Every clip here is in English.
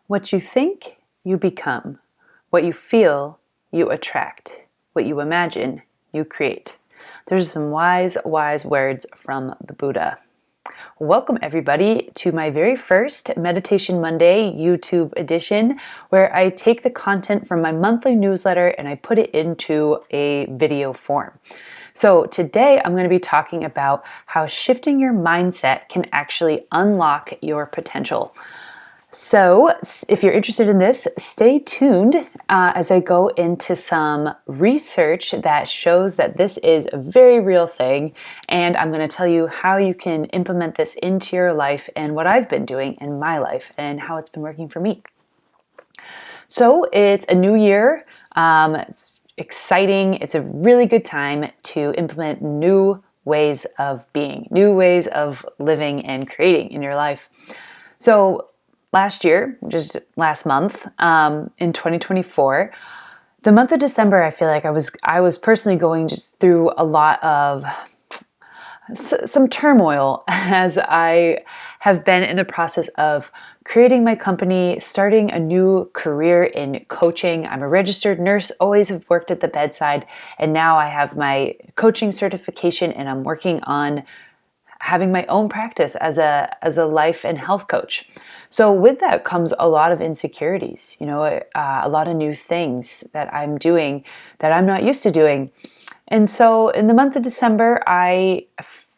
What you think, you become. What you feel, you attract. What you imagine, you create. There's some wise words from the Buddha. Welcome everybody to my very first Meditation Monday YouTube edition, where I take the content from my monthly newsletter and I put it into a video form. So today I'm going to be talking about how shifting your mindset can actually unlock your potential. So if you're interested in this, stay tuned as I go into some research that shows that this is a very real thing. And I'm going to tell you how you can implement this into your life and what I've been doing in my life and how it's been working for me. So it's a new year. It's exciting. It's a really good time to implement new ways of being, new ways of living and creating in your life. So last year, just last month, in 2024, the month of December, I feel like I was personally going just through a lot of some turmoil as I have been in the process of creating my company, starting a new career in coaching. I'm a registered nurse, always have worked at the bedside, and now I have my coaching certification and I'm working on having my own practice as a life and health coach. So with that comes a lot of insecurities, a lot of new things that I'm doing that I'm not used to doing. And so in the month of December, I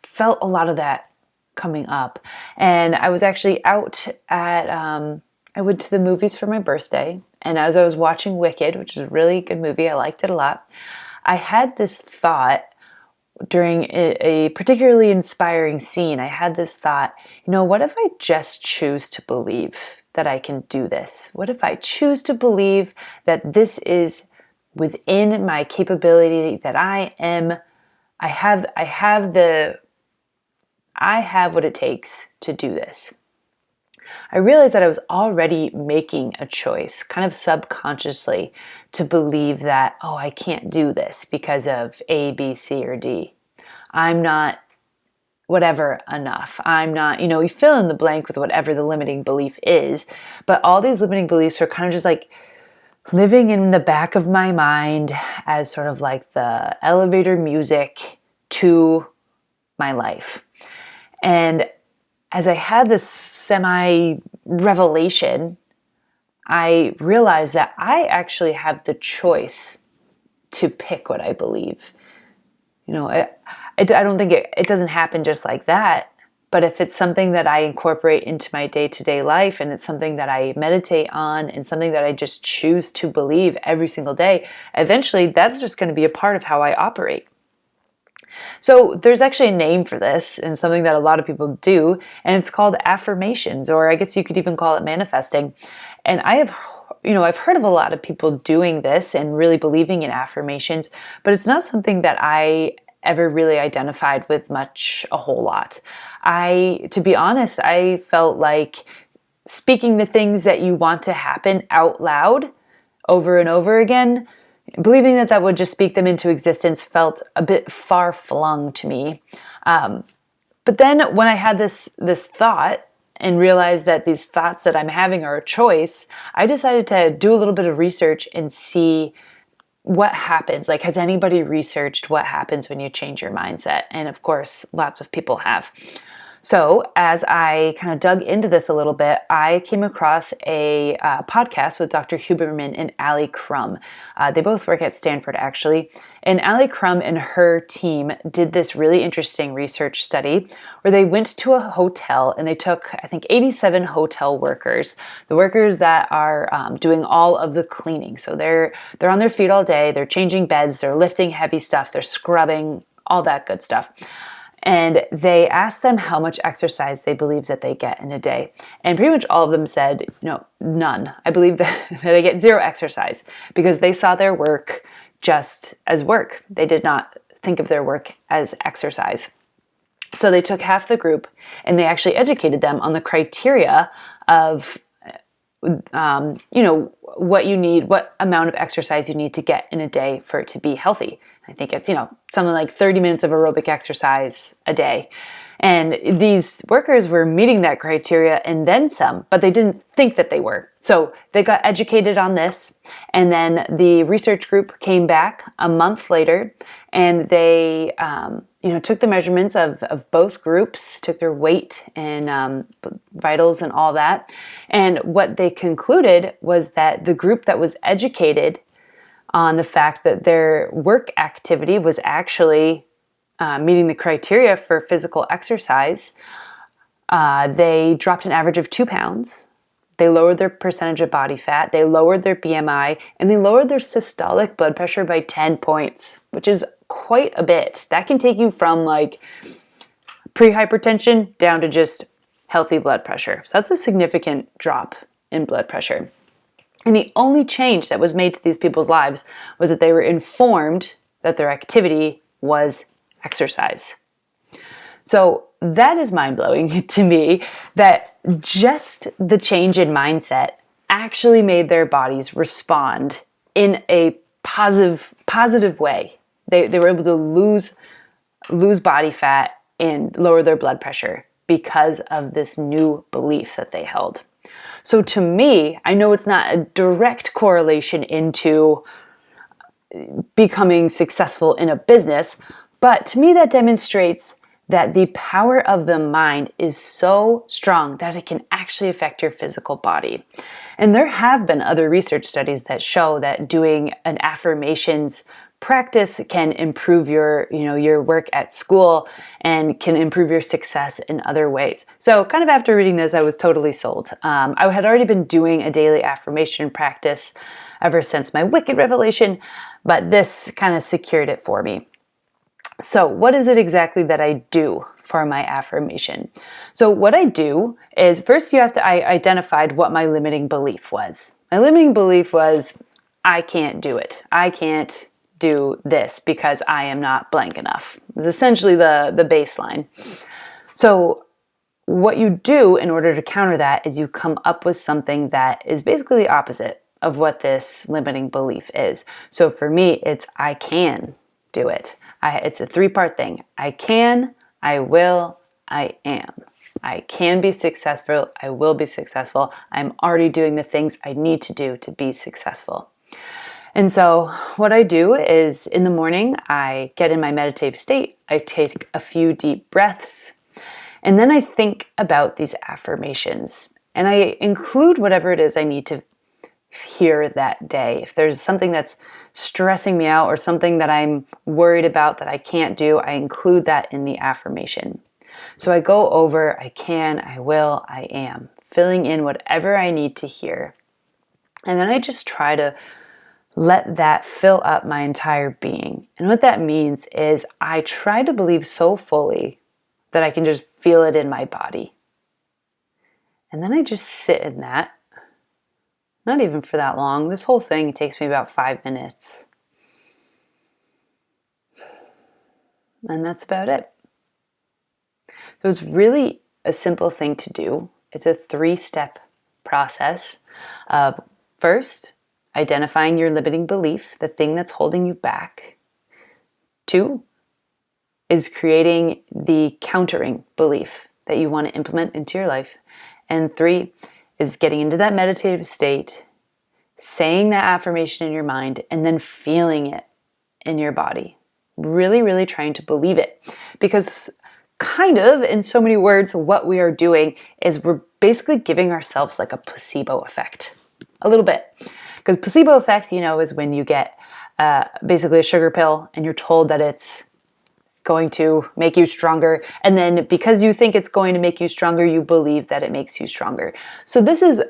felt a lot of that coming up. And I was actually out I went to the movies for my birthday. And as I was watching Wicked, which is a really good movie, I liked it a lot, I had this thought during a particularly inspiring scene. I had this thought, what if I just choose to believe that I can do this? What if I choose to believe that this is within my capability, that I have what it takes to do this? I realized that I was already making a choice, kind of subconsciously, to believe that, I can't do this because of A, B, C, or D. I'm not whatever enough. I'm not, we fill in the blank with whatever the limiting belief is, but all these limiting beliefs are kind of just like living in the back of my mind as sort of like the elevator music to my life. And as I had this semi-revelation, I realized that I actually have the choice to pick what I believe. I don't think it doesn't happen just like that, but if it's something that I incorporate into my day-to-day life and it's something that I meditate on and something that I just choose to believe every single day, eventually that's just going to be a part of how I operate. So there's actually a name for this and something that a lot of people do, and it's called affirmations, or I guess you could even call it manifesting. And I've heard of a lot of people doing this and really believing in affirmations, but it's not something that I ever really identified with a whole lot. To be honest, I felt like speaking the things that you want to happen out loud over and over again, believing that would just speak them into existence, felt a bit far-flung to me. But then when I had this thought and realized that these thoughts that I'm having are a choice, I decided to do a little bit of research and see what happens. Like, has anybody researched what happens when you change your mindset? And of course, lots of people have. So as I kind of dug into this a little bit, I came across a podcast with Dr. Huberman and Alia Crum. They both work at Stanford, actually. And Alia Crum and her team did this really interesting research study where they went to a hotel and they took, I think, 87 hotel workers, the workers that are doing all of the cleaning. So they're on their feet all day, they're changing beds, they're lifting heavy stuff, they're scrubbing, all that good stuff. And they asked them how much exercise they believe that they get in a day. And pretty much all of them said, none. I believe that they get zero exercise because they saw their work just as work. They did not think of their work as exercise. So they took half the group and they actually educated them on the criteria of what you need, what amount of exercise you need to get in a day for it to be healthy I think it's, something like 30 minutes of aerobic exercise a day. And these workers were meeting that criteria and then some, but they didn't think that they were. So they got educated on this. And then the research group came back a month later and they, took the measurements of both groups, took their weight and vitals and all that. And what they concluded was that the group that was educated on the fact that their work activity was actually meeting the criteria for physical exercise, they dropped an average of 2 pounds. They lowered their percentage of body fat. They lowered their BMI, and they lowered their systolic blood pressure by 10 points, which is quite a bit. That can take you from like pre-hypertension down to just healthy blood pressure. So that's a significant drop in blood pressure. And the only change that was made to these people's lives was that they were informed that their activity was exercise. So that is mind-blowing to me, that just the change in mindset actually made their bodies respond in a positive way. They were able to lose body fat and lower their blood pressure because of this new belief that they held. So to me, I know it's not a direct correlation into becoming successful in a business, but to me that demonstrates that the power of the mind is so strong that it can actually affect your physical body. And there have been other research studies that show that doing an affirmations practice can improve your work at school and can improve your success in other ways. So kind of after reading this, I was totally sold. I had already been doing a daily affirmation practice ever since my Wicked revelation, but this kind of secured it for me. So what is it exactly that I do for my affirmation? So what I do is first I identified what my limiting belief was. My limiting belief was, I can't do it. I can't do this because I am not blank enough. It was essentially the baseline. So what you do in order to counter that is you come up with something that is basically the opposite of what this limiting belief is. So for me, it's I can do it. It's a 3-part thing. I can, I will, I am. I can be successful. I will be successful. I'm already doing the things I need to do to be successful. And so what I do is in the morning, I get in my meditative state. I take a few deep breaths, and then I think about these affirmations. And I include whatever it is I need to hear that day. If there's something that's stressing me out or something that I'm worried about that I can't do, I include that in the affirmation. So I go over, I can, I will, I am, filling in whatever I need to hear. And then I just try to let that fill up my entire being. And what that means is I try to believe so fully that I can just feel it in my body. And then I just sit in that. Not even for that long. This whole thing takes me about 5 minutes. And that's about it. So it's really a simple thing to do. It's a 3-step process of first, identifying your limiting belief, the thing that's holding you back. 2 is creating the countering belief that you want to implement into your life. And 3 is getting into that meditative state, saying that affirmation in your mind, and then feeling it in your body. Really, really trying to believe it. Because kind of, in so many words, what we are doing is we're basically giving ourselves like a placebo effect. A little bit. Because placebo effect, is when you get basically a sugar pill and you're told that it's going to make you stronger. And then because you think it's going to make you stronger, you believe that it makes you stronger. So this is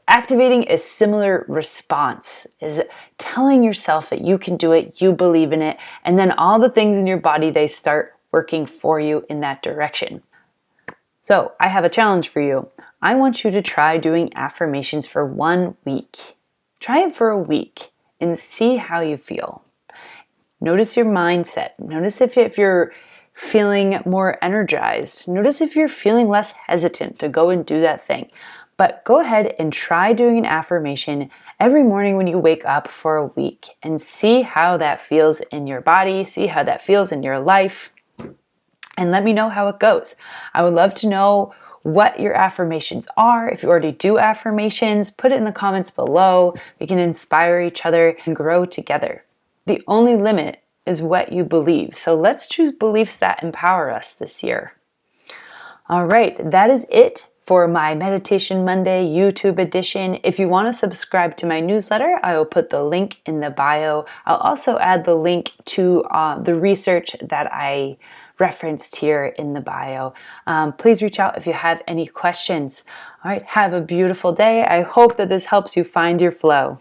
activating a similar response, is telling yourself that you can do it, you believe in it, and then all the things in your body, they start working for you in that direction. So I have a challenge for you. I want you to try doing affirmations for 1 week. Try it for a week and see how you feel. Notice your mindset. Notice if you're feeling more energized. Notice if you're feeling less hesitant to go and do that thing. But go ahead and try doing an affirmation every morning when you wake up for a week and see how that feels in your body, see how that feels in your life, and let me know how it goes. I would love to know what your affirmations are. If you already do affirmations, put it in the comments below. We can inspire each other and grow together. The only limit is what you believe. So let's choose beliefs that empower us this year. All right, that is it for my Meditation Monday YouTube edition. If you want to subscribe to my newsletter, I will put the link in the bio. I'll also add the link to the research that I referenced here in the bio. Please reach out if you have any questions. All right, have a beautiful day. I hope that this helps you find your flow.